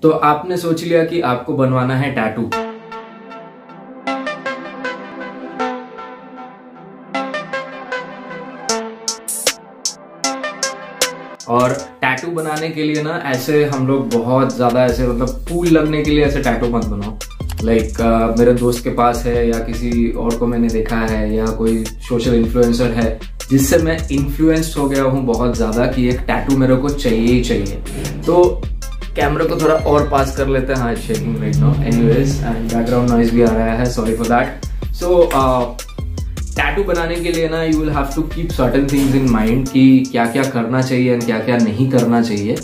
तो आपने सोच लिया कि आपको बनवाना है टैटू। और टैटू बनाने के लिए ना ऐसे हम लोग बहुत ज्यादा ऐसे मतलब कूल लगने के लिए ऐसे टैटू मत बनाओ। लाइक मेरे दोस्त के पास है या किसी और को मैंने देखा है या कोई सोशल इन्फ्लुएंसर है जिससे मैं इन्फ्लुएंस्ड हो गया हूँ बहुत ज्यादा कि एक टैटू मेरे को चाहिए ही चाहिए। तो कैमरा को थोड़ा और पास कर लेते हैं। हाँ, shaking right now anyways and background noise भी आ रहा है, sorry for that. So tattoo बनाने के लिए ना you will have to keep certain things in mind कि क्या क्या करना चाहिए एंड क्या क्या नहीं करना चाहिए।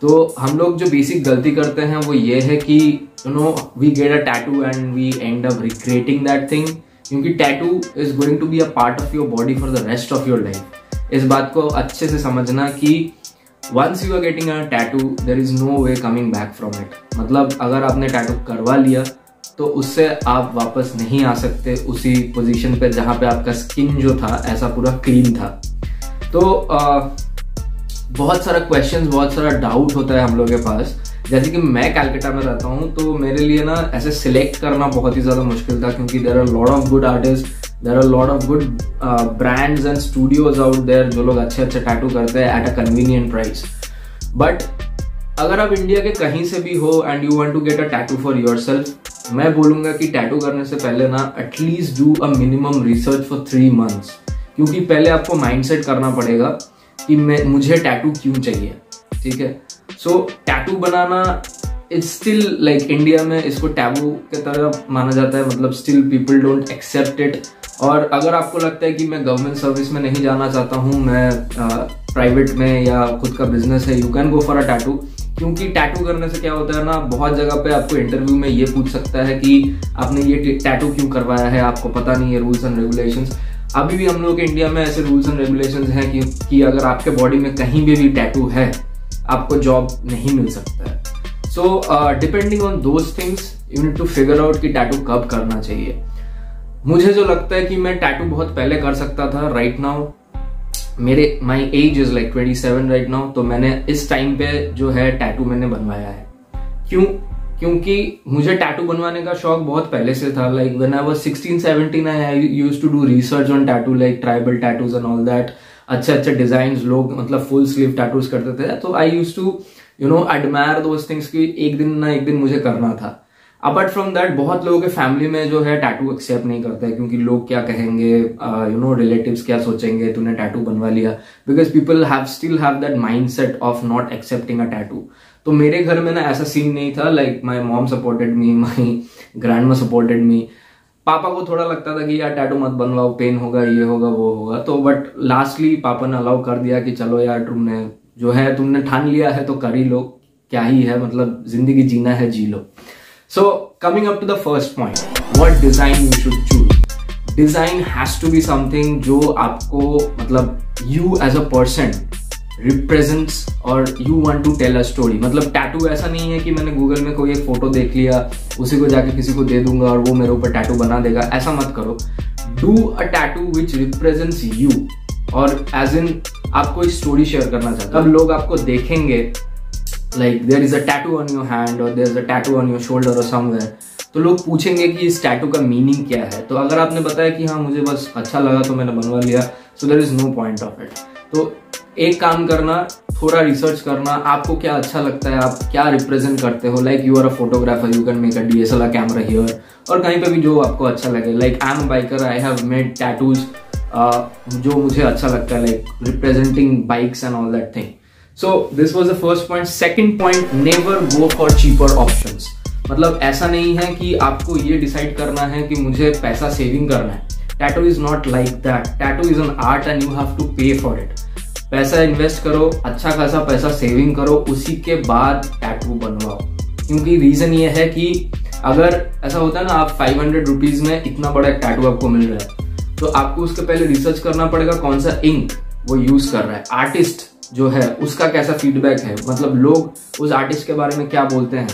तो हम लोग जो बेसिक गलती करते हैं वो ये है कि you know we get a tattoo and we end up recreating that thing, क्योंकि tattoo is going to be a part of your body for the rest of your life. इस बात को अच्छे से समझना कि once you are getting a tattoo there is no way coming back from it। मतलब अगर आपने टैटू करवा लिया तो उससे आप वापस नहीं आ सकते उसी पोजीशन पे जहां पे आपका स्किन जो था ऐसा पूरा क्लीन था। तो बहुत सारा क्वेश्चंस, बहुत सारा डाउट होता है हम लोगों के पास। जैसे कि मैं कलकत्ता में रहता हूँ तो मेरे लिए ना ऐसे सिलेक्ट करना बहुत ही ज्यादा मुश्किल था, क्योंकि there are lot of good artist, there are lot of good brands and studios out there जो लोग अच्छे अच्छे टैटू करते हैं at a convenient price. But अगर आप इंडिया के कहीं से भी हो and you want to get a tattoo for yourself, मैं बोलूंगा कि टैटू करने से पहले ना at least do a minimum research for 3 months, क्योंकि पहले आपको माइंडसेट करना पड़ेगा कि मुझे टैटू क्यों चाहिए। ठीक है, सो टैटू बनाना इट्स स्टिल लाइक इंडिया में इसको टैबू के तरह माना जाता है, मतलब still people don't accept it. और अगर आपको लगता है कि मैं गवर्नमेंट सर्विस में नहीं जाना चाहता हूँ, मैं प्राइवेट में या खुद का बिजनेस है, you can go for a tattoo. क्योंकि टैटू करने से क्या होता है ना, बहुत जगह पे आपको इंटरव्यू में ये पूछ सकता है कि आपने ये टैटू क्यों करवाया है, आपको पता नहीं है रूल्स एंड रेगुलेशंस। अभी भी हम लोग के इंडिया में ऐसे रूल्स एंड रेगुलेशंस हैं कि अगर आपके बॉडी में कहीं भी टैटू है आपको जॉब नहीं मिल सकता है। So depending on those things you need to figure out कि टैटू कब करना चाहिए। मुझे जो लगता है कि मैं टैटू बहुत पहले कर सकता था, right now my age is like 27 right now, तो मैंने इस टाइम पे जो है टैटू मैंने बनवाया है। क्यों? क्योंकि मुझे टैटू बनवाने का शौक बहुत पहले से था। Like when I was 16-17 I used to do research on tattoo, like tribal tattoos and all that. अच्छे अच्छे डिजाइन लोग मतलब फुल स्लीव टैटूज करते थे, तो I used to you know admire those things कि एक दिन ना एक दिन मुझे करना था। अपार्ट फ्रॉम दैट बहुत लोगों के फैमिली में जो है टैटू एक्सेप्ट नहीं करता है, क्योंकि लोग क्या कहेंगे, यू नो रिलेटिव्स क्या सोचेंगे तूने टैटू बनवा लिया, because people still have that mindset of not accepting a tattoo. तो मेरे घर में ना ऐसा सीन नहीं था। Like my mom supported me, my grandma supported me. पापा को थोड़ा लगता था कि यार टैटू मत बनवाओ, पेन होगा, ये होगा, वो होगा। तो बट लास्टली पापा ने अलाउ कर दिया कि चलो यार तुमने ठान लिया है तो कर ही लो, क्या ही है, मतलब जिंदगी जीना है, जी लो। So coming up to the first point, what design you should choose? Design has to be something जो आपको मतलब you as a person represents और you want to tell a story। मतलब टैटू ऐसा नहीं है कि मैंने गूगल में कोई एक फोटो देख लिया, उसी को जाके किसी को दे दूंगा और वो मेरे ऊपर टैटू बना देगा, ऐसा मत करो। Do a tattoo which represents you, और as in आप कोई स्टोरी शेयर करना चाहते हो। अब लोग आपको देखेंगे like there is a tattoo on your hand or there is a tattoo on your shoulder or somewhere, तो लोग पूछेंगे कि इस टैटू का मीनिंग क्या है। तो अगर आपने बताया कि हाँ मुझे बस अच्छा लगा तो मैंने बनवा लिया, so there is no point of it। तो एक काम करना, थोड़ा रिसर्च करना, आपको क्या अच्छा लगता है, आप क्या रिप्रेजेंट करते हो। Like you are a photographer, you can make a DSLR camera here, और कहीं पे भी जो आपको अच्छा लगे। Like I am a biker, I have made tattoos जो मुझे अच्छा लगता है, like representing bikes and all that thing. So this was the first point. Second point, never go for cheaper options। मतलब ऐसा नहीं है कि आपको ये डिसाइड करना है कि मुझे पैसा सेविंग करना है। Tattoo is not like that. Tattoo is an art and you have to pay for it. पैसा इन्वेस्ट करो, अच्छा खासा पैसा सेविंग करो, उसी के बाद टैटू बनवाओ। क्योंकि रीजन ये है कि अगर ऐसा होता है ना, आप 500 रुपीज में इतना बड़ा एक टैटू आपको मिल रहा है, तो आपको उसके पहले रिसर्च करना पड़ेगा कौन सा इंक वो यूज कर रहा है, आर्टिस्ट जो है उसका कैसा फीडबैक है, मतलब लोग उस आर्टिस्ट के बारे में क्या बोलते हैं,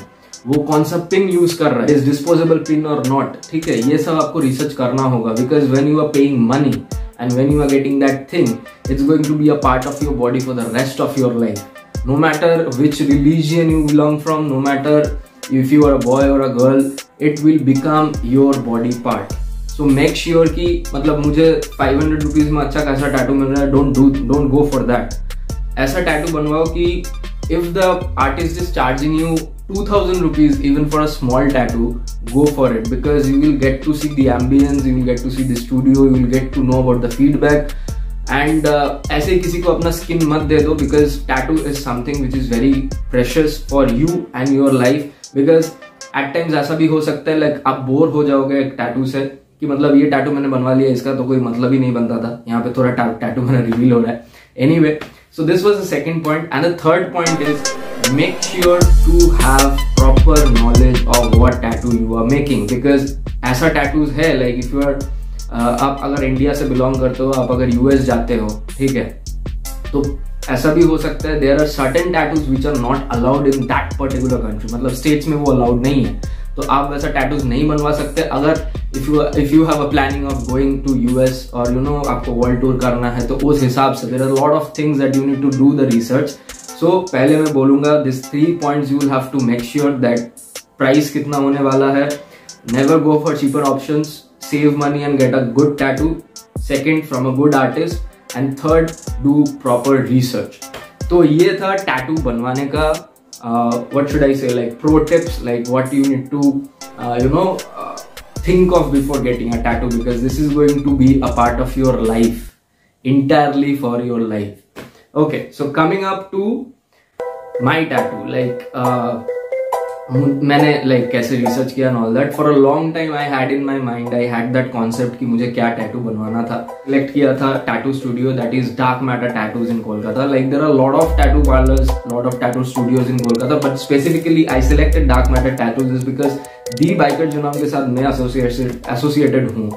वो कौन सा पिन यूज कर रहा है, इज डिस्पोजेबल पिन और नॉट। ठीक है, ये सब आपको रिसर्च करना होगा, because when you are paying money and when you are getting that thing, it's going to be a part of your body for the rest of your life. no matter which religion you belong from, no matter if you are a boy or a girl, it will become your body part. So make sure कि मतलब मुझे 500 rupees में अच्छा खासा tattoo मिल रहा है, don't go for that. ऐसा tattoo बनवाओ कि if the artist is charging you 2000 rupees even for a small tattoo, go for it, because you will get to see the ambience, you will get to see the studio, you will get to know about the feedback. And ऐसे ही किसी को अपना skin मत दे दो, because tattoo is something which is very precious for you and your life. Because at times ऐसा भी हो सकता है like आप बोर हो जाओगे एक टैटू से कि मतलब ये टैटू मैंने बनवा लिया, इसका तो कोई मतलब ही नहीं बनता था, यहाँ पे थोड़ा टैटू मैंने रिवील हो रहा है. Anyway, so this was the second point, and the third point is make sure to have proper knowledge of what tattoo you are making. Because ऐसा tattoos है like if you are आप अगर India से belong करते हो, आप अगर US जाते हो, ठीक है, तो ऐसा भी हो सकता है there are certain tattoos which are not allowed in that particular country, मतलब स्टेट्स में वो अलाउड नहीं है, तो आप वैसा टैटूज नहीं बनवा सकते. अगर if you have a planning of going to US और यू नो आपको वर्ल्ड टूर करना है, तो उस हिसाब से there are lot of things that you need to do the research. So पहले मैं बोलूंगा this 3 points you will have to make sure that price कितना होने वाला है, never go for cheaper options, save money and get a good tattoo. Second, from a good artist. And third, do proper research. तो ये था tattoo बनवाने का what should I say, like pro tips, like what you need to think of before getting a tattoo, because this is going to be a part of your life, entirely for your life. Okay, so coming up to my tattoo, like मैंने like कैसे research किया and all that. For a long time I had in my mind, I had that concept कि मुझे क्या tattoo बनवाना था. Select किया था tattoo studio that is dark matter tattoos in Kolkata. Like there are lot of tattoo parlours, lot of tattoo studios in Kolkata, but specifically I selected dark matter tattoos is because the biker जिनोम के साथ मैं associated हूँ,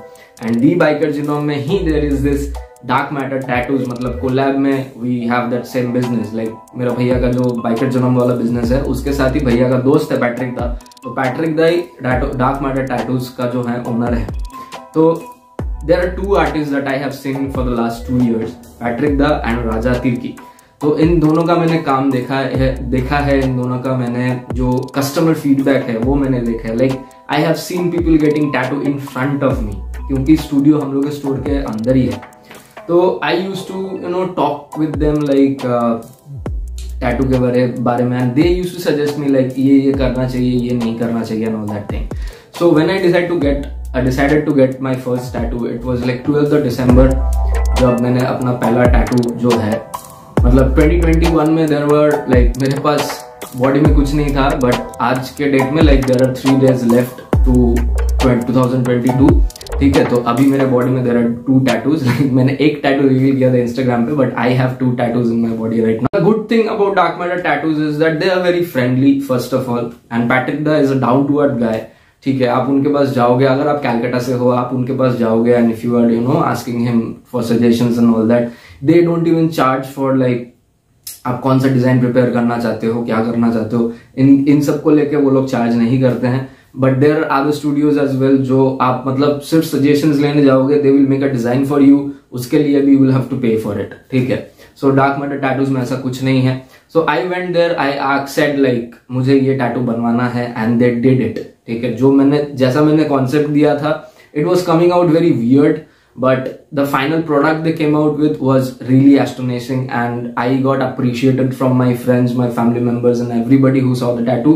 and the biker genome में ही there is this dark matter tattoos, मतलब collab में we have that same business. Like मेरा भैया का जो बाइकर जनम वाला बिजनेस है, उसके साथ ही भैया का दोस्त है पैट्रिक दा, तो पैट्रिक दा ही डार्क मैटर टैटूज का जो है ओनर है. तो there are 2 artist that I have seen for the last 2 years, Patrick दा एंड राजा तिर्की. तो इन दोनों का मैंने काम देखा है, इन दोनों का मैंने जो कस्टमर फीडबैक है वो मैंने देखा है. Like I have seen people getting tattoo in front of me, क्योंकि स्टूडियो हम लोग के स्टोर के अंदर ही है. तो I use to talk with them like tattoo के बारे में, and they use to suggest me like ये करना चाहिए, ये नहीं करना चाहिए, and all that thing. So when I decided to get my first tattoo, it was like 12th December, जब मैंने अपना पहला टैटू जो है, मतलब 2021 में देयर वर लाइक मेरे पास बॉडी में कुछ नहीं था, बट आज के डेट में like there are 3 days left to 2022. ठीक है, तो अभी मेरे बॉडी में देयर आर 2 टैटूज. मैंने एक टैटू रिवील किया था इंस्टाग्राम पे, but I have 2 tattoos in my body right now. The good thing about dark matter tattoos is that they are very friendly first of all, and Patrick da is a down to earth guy. ठीक है, आप उनके पास जाओगे, अगर आप कैलकाटा से हो, आप उनके पास जाओगे, and if you are asking him for suggestions and all that, they don't even charge for like आप कौन सा डिजाइन प्रिपेयर करना चाहते हो, क्या करना चाहते हो, इन सब को लेके वो लोग चार्ज नहीं करते हैं. But there are other studios as well, जो आप मतलब सिर्फ सजेशंस लेने जाओगे, they will make a design for you, उसके लिए भी you will have to pay for it. ठीक है, सो डार्क मैटर टैटूज में ऐसा कुछ नहीं है. So I went there, I said like मुझे ये टैटू बनवाना है, एंड दे डिड इट. ठीक है, जैसा मैंने कॉन्सेप्ट दिया था, it was coming out very weird, but the final product they came out with was really astonishing, and I got appreciated from my friends, my family members, and everybody who saw the tattoo.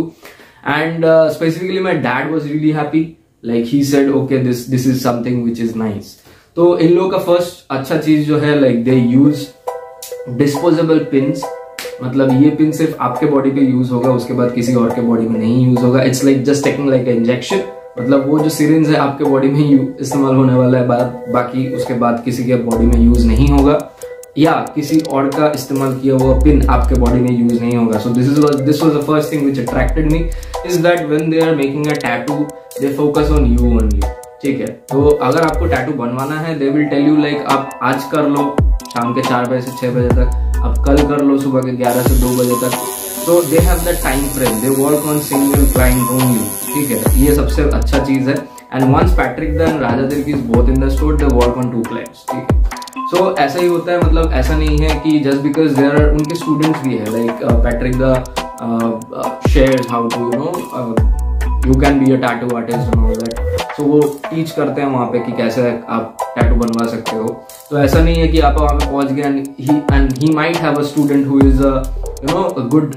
And specifically my dad was really happy. Like he said, okay, this is something which is nice. तो इन लोगों का first अच्छा चीज जो है, like they use disposable pins. मतलब ये pin सिर्फ आपके बॉडी पे यूज होगा, उसके बाद किसी और के बॉडी में नहीं यूज होगा. It's like just taking like injection, मतलब वो जो सिरिंज है आपके बॉडी में इस्तेमाल होने वाला है, बाकी उसके बाद किसी के बॉडी में यूज नहीं होगा, या किसी और का इस्तेमाल किया हुआ पिन आपके बॉडी में यूज नहीं होगा. So this was the first thing which attracted me, is that when they are making a tattoo they focus on you only. ठीक है, तो अगर आपको टैटू बनवाना है, they will tell you like आप आज कर लो शाम के 4 बजे से 6 बजे तक, आप कल कर लो सुबह के 11 से 2 बजे तक. तो they have that time frame, they work on single client only. ठीक है, ये सबसे अच्छा चीज है. एंड वंस पैट्रिक दा and Raja Tirkey is both in the store, they work on 2 clients. ठीक है, सो ऐसा ही होता है, मतलब ऐसा नहीं है कि जस्ट बिकॉज देयर आर, उनके स्टूडेंट्स भी है like Patrick da shares how to you know you can be a tattoo artist and all that. So वो टीच करते हैं वहाँ पे कि कैसे आप टैटू बनवा सकते हो। तो ऐसा नहीं है कि आप वहाँ पे पहुँच गए and he might have a student who is you know good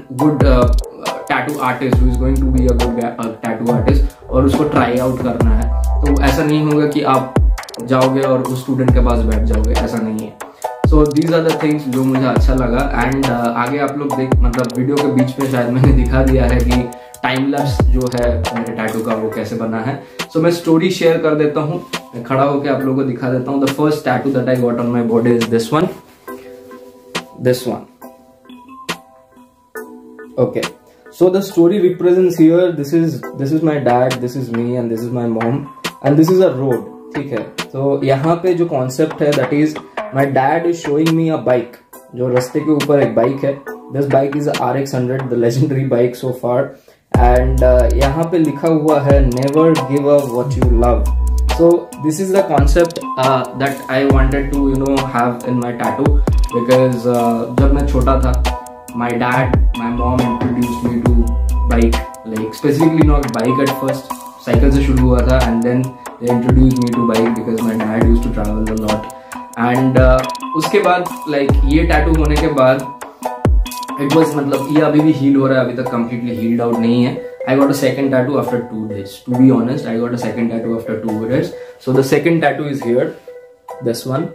tattoo artist, who is going to be a good tattoo artist, और उसको ट्राई आउट करना है। तो ऐसा नहीं होगा कि आप जाओगे और उस स्टूडेंट के पास बैठ जाओगे, ऐसा नहीं है। So these are the things जो मुझे अच्छा लगा। एंड आगे आप लोग देख, मतलब वीडियो के बीच में शायद मैंने दिखा दिया है कि टाइम लैप्स जो है मेरे टैटू का वो कैसे बना है। सो मैं स्टोरी शेयर कर देता हूँ, मैं खड़ा होकर आप लोगों को दिखा देता हूँ। The first tattoo that I got on my body is this one. Okay, so the story represents here, this is my dad, this is me, and this is my mom, and this is a road. ठीक है, तो यहाँ पे जो concept है that is my dad is showing me a bike, जो रास्ते के ऊपर एक बाइक है। This bike is a RX100, the legendary bike so far, and यहाँ पे लिखा हुआ है never give up what you love. So this is the concept that I wanted to you know have in my tattoo, because जब मैं छोटा था, my dad, my mom introduced me to bike, like specifically not bike at first, cycle से शुरू हुआ था, and then they introduced me to bike because my dad used to travel a lot. And उसके बाद like ये tattoo होने के बाद it was, मतलब ये अभी भी heal हो रहा है, अभी तक completely healed out नहीं है। I got a second tattoo after 2 days. To be honest, I got a second tattoo after 2 days. So the second tattoo is here, this one.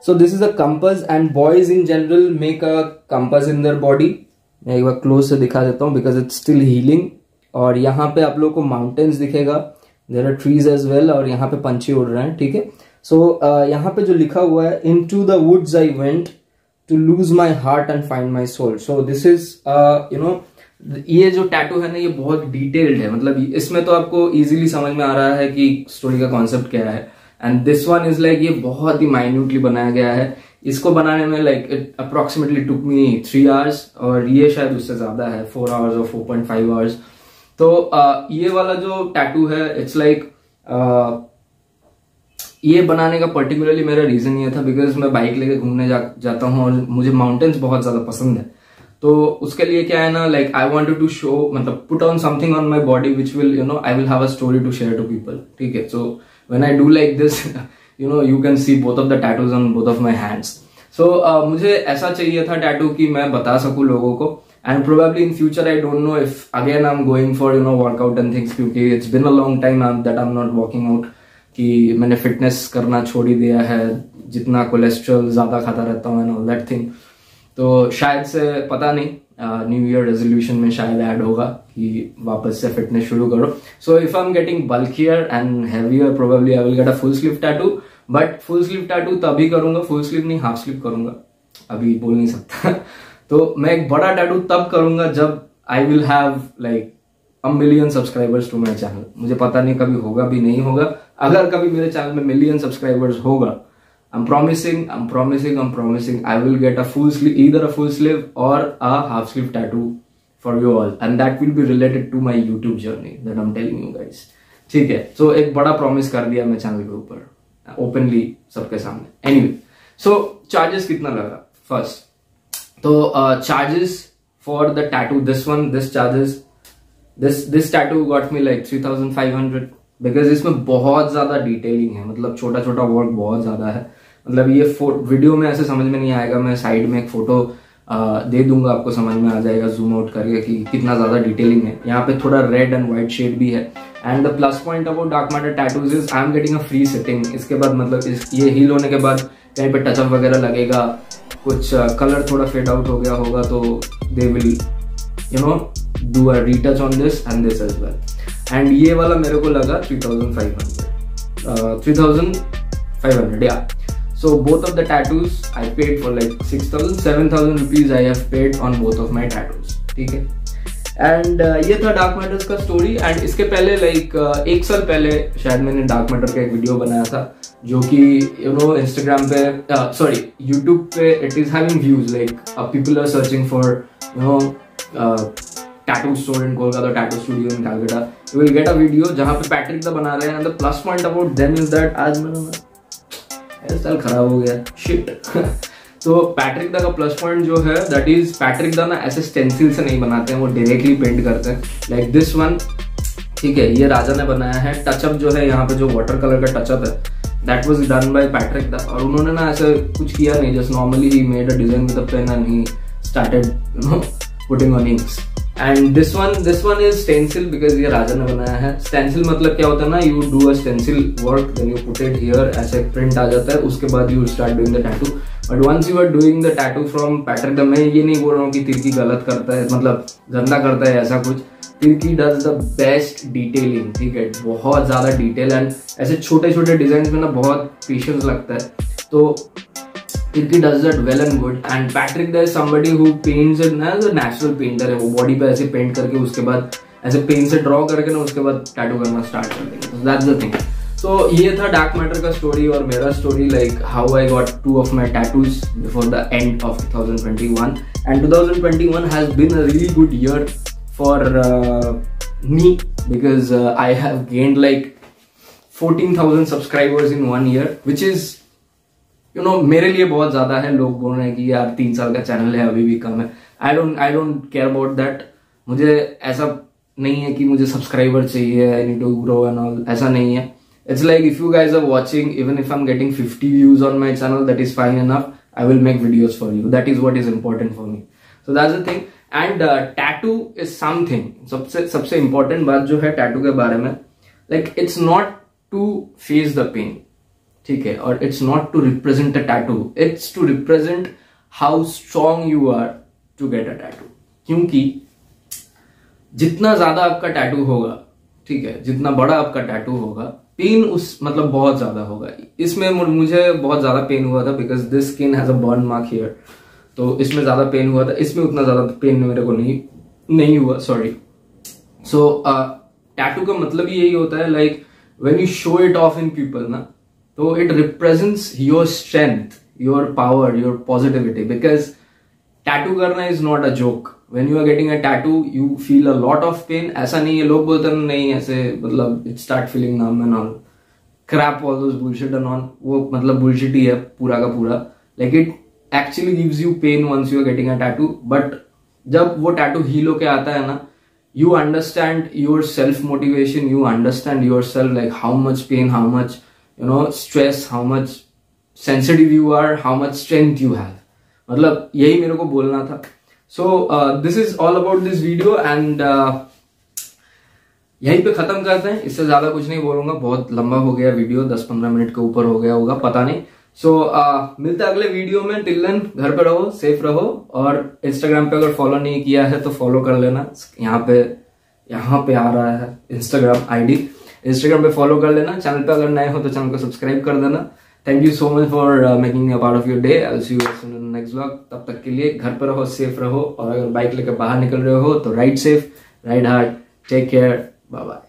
So this is a compass, and boys in general make a compass in their body. मैं एक बार close से दिखा देता हूँ because it's still healing. और यहाँ पे आप लोगों को माउंटेन्स दिखेगा, there are trees as well, और यहाँ पे पंछी उड़ रहे हैं, ठीक है। So यहाँ पे जो लिखा हुआ है, into the woods I went to lose my heart and find my soul. So this is you know, ये जो टैटू है ना, ये बहुत डिटेल्ड है, मतलब इसमें तो आपको इजीली समझ में आ रहा है कि स्टोरी का कॉन्सेप्ट क्या है। And this one is like, ये बहुत ही माइन्यूटली बनाया गया है। इसको बनाने में like it approximately took me 3 hours, और ये शायद उससे ज्यादा है, 4 hours और 4.5 hours। तो ये वाला जो टैटू है, इट्स लाइक ये बनाने का पर्टिकुलरली मेरा रीजन ये था बिकॉज मैं बाइक लेके घूमने जाता हूँ और मुझे माउंटेन्स बहुत ज्यादा पसंद है। तो उसके लिए क्या है ना, like I wanted to show, मतलब put on something on my body which will you know I will have a story to share to people, ठीक है। So when I do like this, you know you can see both of the tattoos on both of my hands. सो मुझे ऐसा चाहिए था tattoo कि मैं बता सकूं लोगों को, and probably in future I don't know if again I am going for you know workout and things, क्योंकि it's been a long time that I am not working out, कि मैंने फिटनेस करना छोड़ ही दिया है, जितना कोलेस्ट्रॉल ज्यादा खाता रहता हूँ एंड ऑल दैट थिंग। तो शायद से पता नहीं न्यू ईयर रेजोल्यूशन में शायद ऐड होगा कि वापस से फिटनेस शुरू करो। So if I am getting bulkier and heavier, probably I will get a full sleeve tattoo, but full sleeve tattoo तभी करूंगा, फुल स्लीव नहीं हाफ स्लीव करूंगा, अभी बोल नहीं सकता। तो मैं एक बड़ा टैटू तब करूंगा जब I will have like 1 million subscribers to my channel. मुझे पता नहीं कभी होगा भी नहीं होगा। अगर कभी मेरे चैनल में 1 million सब्सक्राइबर्स होगा, I'm promising, I will get a full sleeve, either a full sleeve or a half sleeve tattoo for you all, and that will be related to my YouTube journey that I'm telling you guys, ठीक है। So एक बड़ा promise कर दिया मैं channel के ऊपर openly सबके सामने। Anyway, so चार्जेस कितना लगा फर्स्ट, तो charges for the tattoo, this tattoo got me like 3,500 because इसमें बहुत ज्यादा डिटेलिंग है, मतलब छोटा छोटा वर्क बहुत ज्यादा है। मतलब ये वीडियो में ऐसे समझ में नहीं आएगा, मैं साइड में एक फोटो दे दूंगा, आपको समझ में आ जाएगा जूम आउट करके कि कितना ज्यादा डिटेलिंग है। यहाँ पे थोड़ा रेड एंड व्हाइट शेड भी है। And the plus point about dark matter tattoos is I am getting a free setting. इसके बाद मतलब ये हील होने के बाद कहीं पे टचअप वगैरह लगेगा, कुछ कलर थोड़ा फेड आउट हो गया होगा, तो they will you know do a retouch on this and this as well. And ये वाला मेरे को लगा 3,500 या। So both of the tattoos I paid for like 7,000 rupees I have paid on both of my tattoos, ठीक है। And ये था डार्क मैटर्स का स्टोरी। एंड इसके पहले लाइक 1 साल पहले शायद मैंने डार्क मैटर का एक वीडियो बनाया था, जो कि यू नो इंस्टाग्राम पे सॉरी यूट्यूब पे it is having views, like people are searching for you know tattoo store in Kolkata, tattoo studio in Calcutta. You will get a video जहाँ पे पैट्रिक द बना रहे हैं। And the plus point about them is that आज मैंने hair style खराब हो गया, शिट। तो पैट्रिक दा का प्लस पॉइंट जो है दैट इज पैट्रिक दा ना ऐसे स्टेंसिल से नहीं बनाते हैं, वो डायरेक्टली पेंट करते हैं। लाइक दिस वन, ठीक है, ये राजा ने बनाया है। टचअप जो है यहाँ पे जो वाटर कलर का टचअप है that was done by Patrick दा, और उन्होंने ना ऐसे कुछ किया नहीं, जस्ट नॉर्मली ही made a design with a pen and he started putting on inks. And this one is stencil because ये राजा ने बनाया है। स्टेंसिल मतलब क्या होता है ना, you do a stencil work then you put it here, ऐसे प्रिंट आ जाता है, उसके बाद you start doing the tattoo. But once you are doing the tattoo from Patrick दा, मैं ये नहीं बोल रहा हूँ कि तिर्की गलत करता है, मतलब गंदा करता है ऐसा कुछ। Tirkey does the best detailing, ठीक है, बहुत ज्यादा डिटेल एंड ऐसे छोटे छोटे डिजाइन में ना बहुत पेशेंस लगता है, तो Tirkey does that well and good. And Patrick da is somebody who paints it ना, एज अ नेचुरल पेंटर है, वो बॉडी पे ऐसे पेंट करके उसके बाद ऐसे पेन से ड्रॉ करके ना उसके बाद टैटू करना स्टार्ट कर देंगे। That's the thing. तो ये था डार्क मैटर का स्टोरी और मेरा story, like how I got 2 of my tattoos before the end of 2021, and 2021 has been a really good year for me because I have gained like 14,000 subscribers in 1 year, which is you know मेरे लिए बहुत ज्यादा है। लोग बोल रहे हैं कि यार 3 साल का चैनल है अभी भी कम है। I don't care about that। मुझे ऐसा नहीं है कि मुझे सब्सक्राइबर चाहिए, I need to grow and all, ऐसा नहीं है। It's like if you guys are watching, even if I'm getting 50 views on my channel, that is fine enough. I will make videos for you. That is what is important for me. So that's the thing. And tattoo is something, सबसे important बात जो है tattoo के बारे में, like it's not to face the pain, ठीक है, और it's not to represent a tattoo, it's to represent how strong you are to get a tattoo. क्योंकि जितना ज्यादा आपका टैटू होगा, ठीक है, जितना बड़ा आपका टैटू होगा, पेन उस मतलब बहुत ज्यादा होगा। इसमें मुझे बहुत ज्यादा पेन हुआ था because this skin has a burn mark here, तो इसमें ज्यादा पेन हुआ था, इसमें उतना ज्यादा पेन मेरे को नहीं हुआ, सॉरी। सो टैटू का मतलब यही होता है, like when you show it off in people ना, तो it represents your strength, your power, your positivity, because tattoo करना is not a joke. When you are getting a tattoo you feel a lot of pain, ऐसा नहीं है, लोग बोलते नहीं ऐसे, मतलब it start feeling numb and all crap, all those bullshit and all, वो मतलब बुलशिट ही है पूरा का पूरा। Like it actually gives you pain once you are getting a tattoo, but जब वो tattoo heal होके आता है ना, you understand your self motivation, you understand yourself, like how much pain, how much you know stress, how much sensitive you are, how much strength you have। मतलब यही मेरे को बोलना था। So this is all about this video and यहीं पे खत्म करते हैं, इससे ज्यादा कुछ नहीं बोलूंगा, बहुत लंबा हो गया वीडियो, 10-15 मिनट के ऊपर हो गया होगा, पता नहीं। सो मिलते अगले वीडियो में। टिल देन घर पे रहो, सेफ रहो, और इंस्टाग्राम पे अगर फॉलो नहीं किया है तो फॉलो कर लेना, यहाँ पे आ रहा है इंस्टाग्राम आईडी, इंस्टाग्राम पे फॉलो कर लेना। चैनल पे अगर नए हो तो चैनल को सब्सक्राइब कर देना। Thank you so much for making me a part of your day. I will see you soon in the next vlog. तब तक के लिए घर पे रहो, सेफ रहो, और अगर बाइक लेकर बाहर निकल रहे हो तो ride safe, ride hard, take care, bye bye.